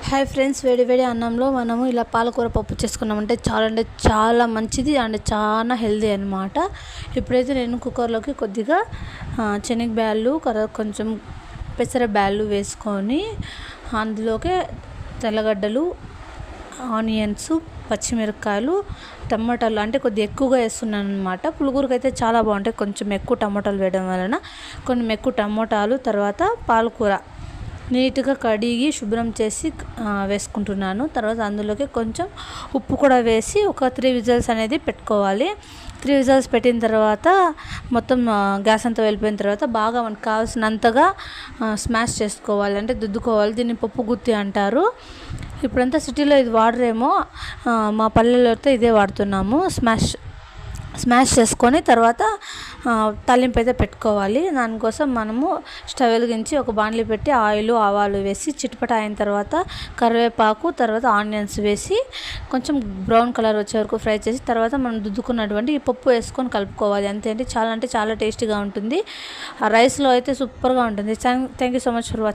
Hi friends, వేడి వేడి అన్నంలో మనము ఇలా పాలకూర పప్పు చేసుకున్నామంటే చాలా మంచిది అండ్ చాలా హెల్దీ అనమాట. ఇప్పుడైతే నేను కుక్కర్లోకి కొద్దిగా శనగబ్యాళ్ళు కొంచెం పెసర బ్యాళ్ళు వేసుకొని అందులోకి తెల్లగడ్డలు, ఆనియన్స్, పచ్చిమిరపకాయలు, టమాటాలు అంటే కొద్దిగా ఎక్కువగా వేస్తున్నాను అనమాట. పులుగురికి అయితే చాలా బాగుంటాయి. కొంచెం ఎక్కువ టమాటాలు వేయడం వలన కొంచెం ఎక్కువ టమాటాలు, తర్వాత పాలకూర నీట్గా కడిగి శుభ్రం చేసి వేసుకుంటున్నాను. తర్వాత అందులోకి కొంచెం ఉప్పు కూడా వేసి ఒక 3 విజిల్స్ అనేది పెట్టుకోవాలి. 3 విజిల్స్ పెట్టిన తర్వాత మొత్తం గ్యాస్ అంతా వెళ్ళిపోయిన తర్వాత బాగా మనకు కావాల్సినంతగా స్మాష్ చేసుకోవాలి, అంటే దుద్దుకోవాలి. దీన్ని పప్పు గుత్తి అంటారు. ఇప్పుడంతా సిటీలో ఇది వాడరేమో, మా పల్లెల్లో అయితే ఇదే వాడుతున్నాము. స్మాష్ చేసుకొని తర్వాత తాలింపు అయితే పెట్టుకోవాలి. దానికోసం మనము స్టవ్ వెలిగించి ఒక బాండ్లీ పెట్టి ఆయిల్, ఆవాలు వేసి చిటపట అయిన తర్వాత కరివేపాకు, తర్వాత ఆనియన్స్ వేసి కొంచెం బ్రౌన్ కలర్ వచ్చే వరకు ఫ్రై చేసి తర్వాత మనం దుద్దుకున్నటువంటి ఈ పప్పు వేసుకొని కలుపుకోవాలి. అంతే, అంటే చాలా టేస్టీగా ఉంటుంది. ఆ రైస్లో అయితే సూపర్గా ఉంటుంది. Thank you so much for watching.